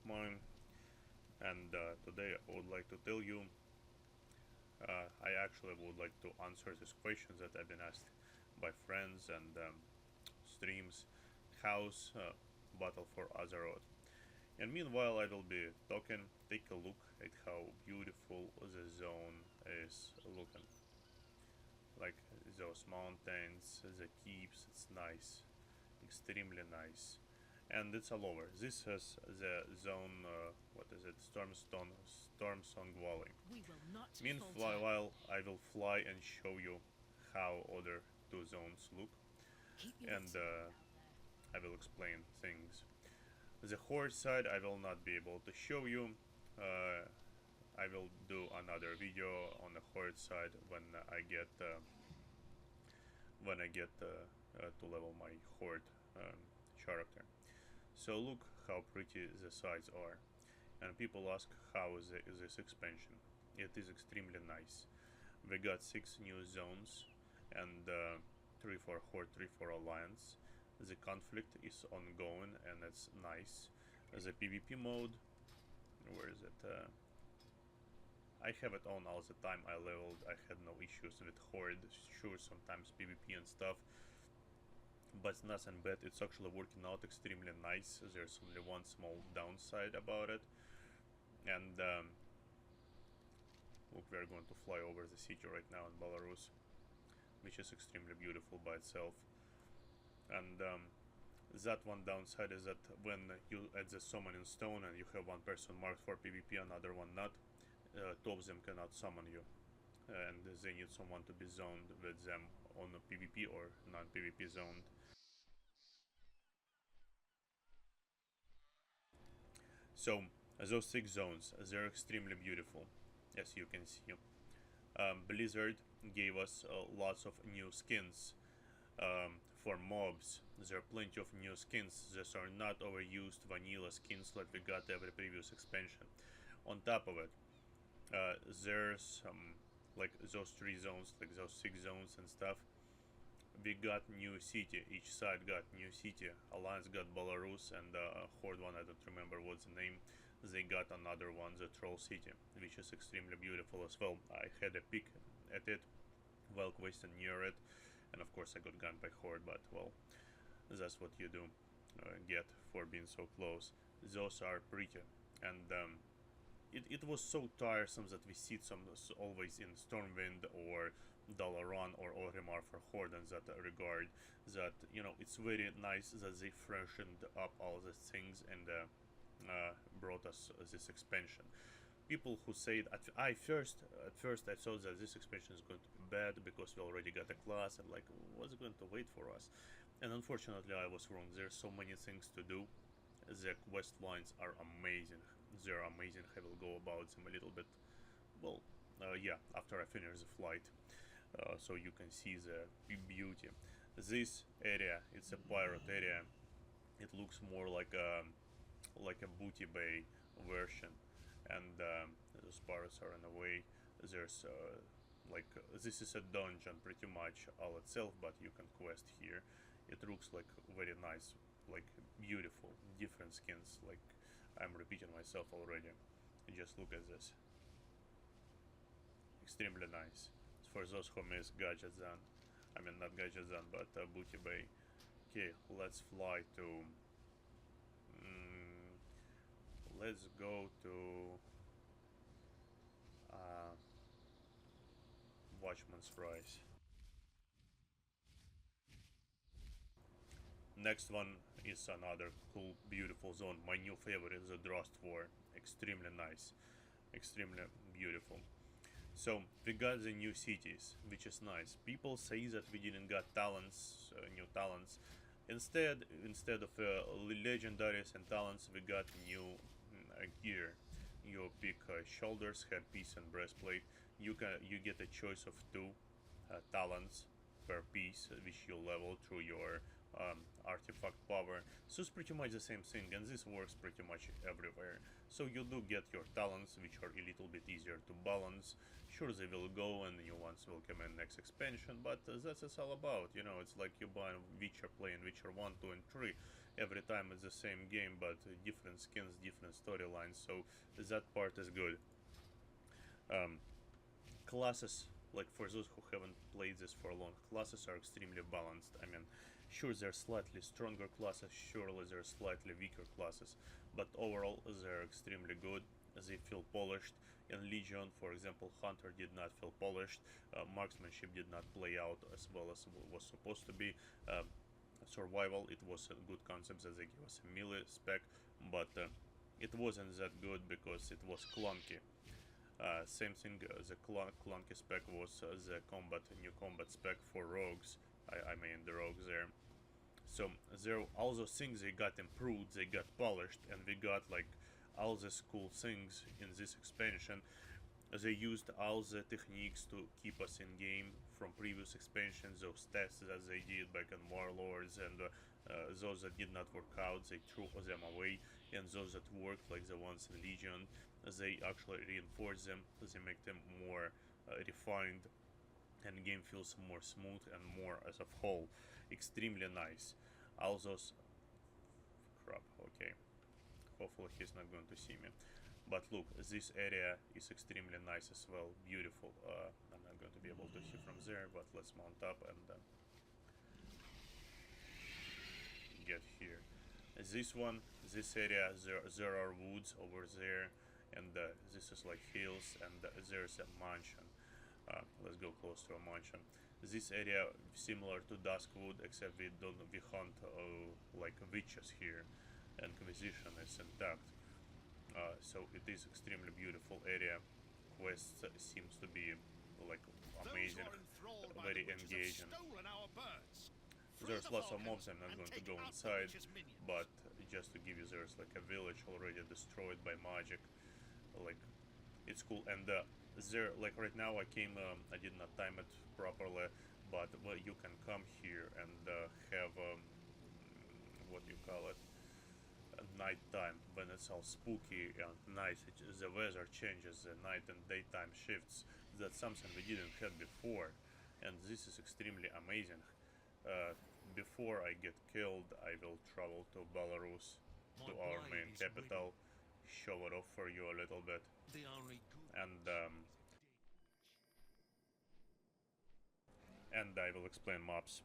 mine, and today I would like to tell you, I actually would like to answer these questions that I've been asked by friends and streams. House battle for Azeroth. And meanwhile I will be talking, take a look at how beautiful the zone is looking. Like those mountains, the keeps, it's nice, extremely nice. And it's all over. This is the zone, what is it, Stormsong Valley. Meanwhile, I will fly and show you how other two zones look, and I will explain things. The Horde side I will not be able to show you. I will do another video on the Horde side when I get to level my Horde character. So look how pretty the sides are. And people ask how is this expansion. It is extremely nice. We got 6 new zones and 3 for Horde, 3 for Alliance. The conflict is ongoing and it's nice. The PvP mode, where is it? I have it on all the time. I leveled, I had no issues with Horde. Sure, sometimes PvP and stuff, but nothing bad. It's actually working out extremely nice. There's only one small downside about it, and look, we're going to fly over the city right now in Belarus, which is extremely beautiful by itself. And that one downside is that when you add the summon in stone and you have one person marked for PvP, another one not, two of them cannot summon you, and they need someone to be zoned with them on a PvP or non-PvP zoned. So those 6 zones, they're extremely beautiful, as you can see. Blizzard gave us lots of new skins for mobs. There are plenty of new skins. These are not overused vanilla skins like we got every previous expansion. On top of it, there's like those 3 zones, like those 6 zones and stuff. We got new city. Each side got new city. Alliance got Belarus, and Horde one, I don't remember what's the name. They got another one, the Troll City, which is extremely beautiful as well. I had a peek at it while questing near it, and of course I got gunned by Horde, but well, that's what you do get for being so close. Those are pretty, and it was so tiresome that we see some always in Stormwind or Dalaran or Orgrimmar for Horde in that regard, that, you know, it's very nice that they freshened up all these things and brought us this expansion. People who said at first I thought that this expansion is going to be bad because we already got a class, and like, what's going to wait for us? And unfortunately I was wrong. There's so many things to do. The quest lines are amazing. They're amazing. I will go about them a little bit, well, yeah, after I finish the flight, so you can see the beauty. This area, it's a pirate area. It looks more like a booty bay version, and those pirates are in a way. There's like this is a dungeon pretty much all itself, but you can quest here. It looks like very nice, like beautiful, different skins. Like, I'm repeating myself already. Just look at this. Extremely nice. For those who miss Gadget Zone, I mean not Gadget Zone, but Booty Bay. Okay, let's fly to. Let's go to Watchman's Rise. Next one is another cool, beautiful zone. My new favorite, the Drost War. Extremely nice, extremely beautiful. So we got the new cities, which is nice. People say that we didn't got talents, new talents. Instead of legendaries and talents, we got new gear. You pick shoulders, headpiece, and breastplate. You get a choice of 2 talents per piece, which you level through your artifact power. So it's pretty much the same thing, and this works pretty much everywhere. So you do get your talents, which are a little bit easier to balance. Sure, they will go and new ones will come in next expansion, but that's what it's all about. You know, it's like you buy Witcher, playing Witcher 1, 2 and 3. every time it's the same game, but different skins, different storylines, so that part is good. Classes, like for those who haven't played this for long, classes are extremely balanced. I mean, sure, there are slightly stronger classes, surely there are slightly weaker classes, but overall they're extremely good. They feel polished. In Legion, for example, Hunter did not feel polished. Marksmanship did not play out as well as it was supposed to be. Survival, it was a good concept that they gave us a melee spec, but it wasn't that good because it was clunky. Same thing, the clunky spec was the new combat spec for rogues. I mean the rogues there. So there, all those things, they got improved, they got polished, and we got like all these cool things in this expansion. They used all the techniques to keep us in game from previous expansions, those tests that they did back in Warlords, and those that did not work out, they threw them away, and those that worked, like the ones in Legion, they actually reinforce them, they make them more refined, and game feels more smooth and more as a whole extremely nice. All those crap, okay, hopefully he's not going to see me, but look, this area is extremely nice as well, beautiful. I'm not going to be able to see from there, but let's mount up and get here. This area, there are woods over there, and this is like hills, and there's a mansion. Let's go close to a mansion. This area similar to Duskwood, except we hunt like witches here. Inquisition is intact, so it is extremely beautiful area. Quest seems to be like amazing, very engaging. There's lots of mobs. I'm not going to go inside, but just to give you, there's like a village already destroyed by magic. Like, it's cool. And there, like right now, I did not time it properly, but well, you can come here and have what do you call it? Night time, when it's all spooky and nice. The weather changes, the night and daytime shifts. That's something we didn't have before, and this is extremely amazing. Before I get killed, I will travel to Belarus, to our main capital, show it off for you a little bit, and I will explain maps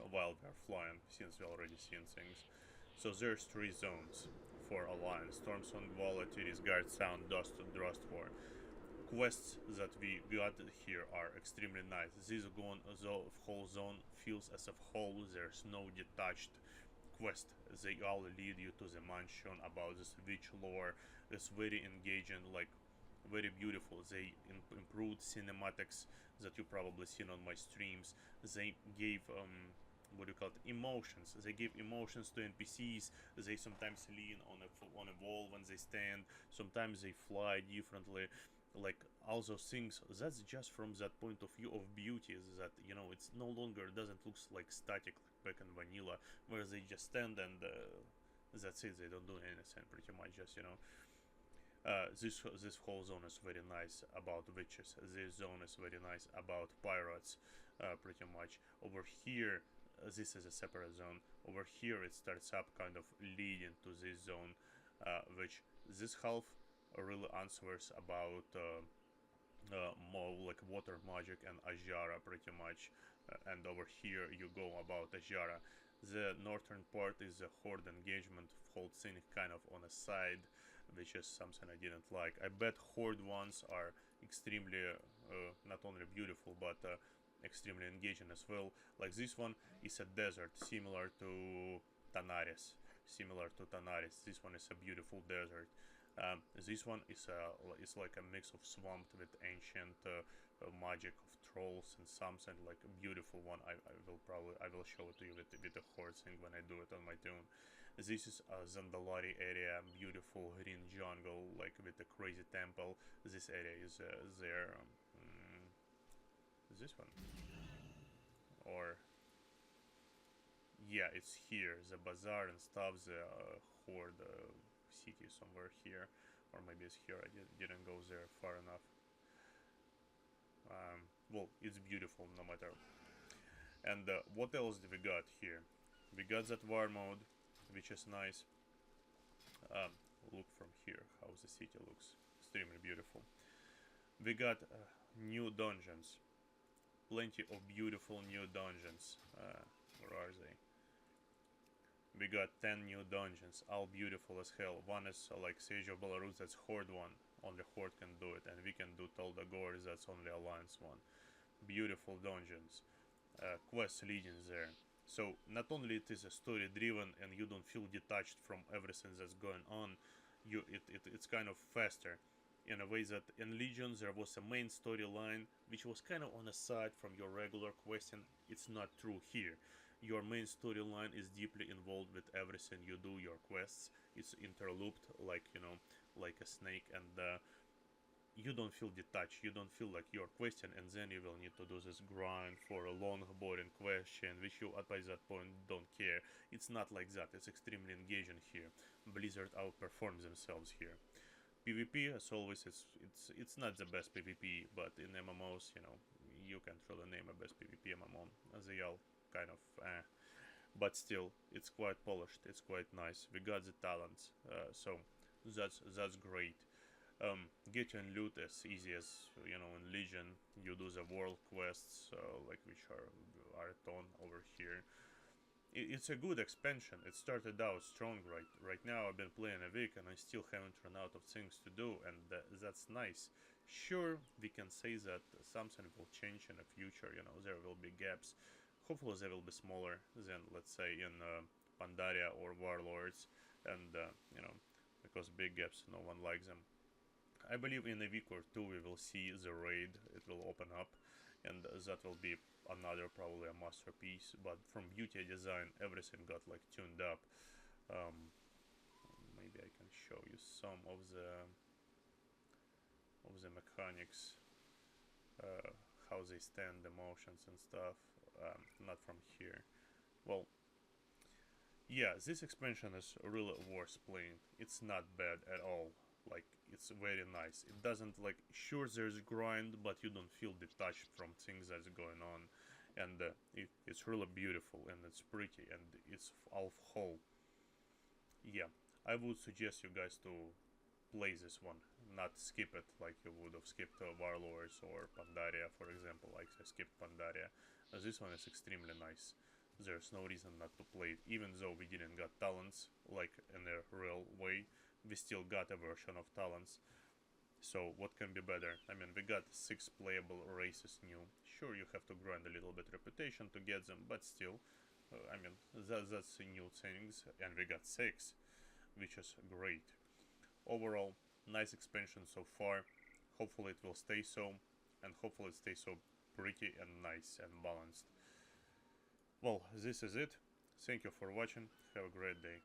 while we're flying, since we already seen things. So there's 3 zones for Alliance: Stormsong, Wallet, Guard, Sound, Drustford. Quests that we got here are extremely nice. This whole zone feels as a whole. There's no detached quest. They all lead you to the mansion about this witch lore. It's very engaging, like very beautiful. They improved cinematics that you probably seen on my streams. They gave what do you call it, emotions. They give emotions to NPCs. They sometimes lean on a wall when they stand. Sometimes they fly differently. Like all those things, that's just from that point of view of beauty, that, you know, it's no longer, doesn't look like static like back in vanilla, where they just stand and that's it, they don't do anything pretty much, just, you know. This whole zone is very nice about witches. This zone is very nice about pirates, pretty much. Over here, this is a separate zone. Over here it starts up kind of leading to this zone, which this half really answers about more like water magic and Ajara, pretty much. And over here you go about Ajara. The northern part is a horde engagement whole thing, kind of on a side, which is something I didn't like. I bet horde ones are extremely not only beautiful, but extremely engaging as well. Like this one is a desert, similar to Tanaris. This one is a beautiful desert. This one is like a mix of swamp with ancient magic of trolls and something, like a beautiful one. I will show it to you with the horde thing when I do it on my tune. This is a Zandalari area, beautiful green jungle, like with a crazy temple. This area is there. Is this one? Or yeah, it's here. The bazaar and stuff. The horde city somewhere here, or maybe it's here. I didn't go there far enough. Well, it's beautiful no matter. And what else do we got here? We got that war mode. which is nice. Look from here how the city looks, extremely beautiful. We got new dungeons, plenty of beautiful new dungeons. Where are they? We got 10 new dungeons, all beautiful as hell. One is like Sage of Belarus, that's Horde one. Only Horde can do it, and we can do Tolda Gores, that's only Alliance one. Beautiful dungeons, quest leading there. So not only it is a story driven and you don't feel detached from everything that's going on, it's kind of faster in a way that in Legion there was a main storyline which was kind of on the side from your regular questing. It's not true here. Your main storyline is deeply involved with everything you do, your quests. It's interlooped like, you know, like a snake, and you don't feel detached. You don't feel like you're questing and then you will need to do this grind for a long boring question which you at by that point don't care. It's not like that. It's extremely engaging here. Blizzard outperforms themselves here. PvP, as always, it's not the best PvP, but in MMOs, you know, you can't really name a best PvP MMO. They all kind of but still, it's quite polished. It's quite nice. We got the talents, so that's great. Getting loot as easy as, you know, in Legion. You do the world quests, like which are a ton over here. It's a good expansion. It started out strong. Right now I've been playing a week and I still haven't run out of things to do, and that's nice. Sure, we can say that something will change in the future. You know, there will be gaps. Hopefully they will be smaller than, let's say, in Pandaria or Warlords, and you know, because big gaps, no one likes them. I believe in a week or two we will see the raid. It will open up, and that will be another probably a masterpiece. But from beauty design, everything got like tuned up. Maybe I can show you some of the mechanics, how they stand, the motions and stuff. Not from here. Well, yeah, this expansion is really worth playing. It's not bad at all. Like, it's very nice. It doesn't, like, sure there's grind, but you don't feel detached from things that's going on. And it's really beautiful, and it's pretty, and it's all whole. Yeah, I would suggest you guys to play this one, not skip it like you would have skipped Warlords or Pandaria, for example. Like I skipped Pandaria. This one is extremely nice. There's no reason not to play it, even though we didn't got talents like in a real way. We still got a version of talents. So what can be better? I mean, we got 6 playable races new. Sure, you have to grind a little bit reputation to get them, but still, I mean, that's new things, and we got 6, which is great. Overall, nice expansion so far. Hopefully it will stay so, and hopefully it stays so pretty and nice and balanced. Well, this is it. Thank you for watching. Have a great day.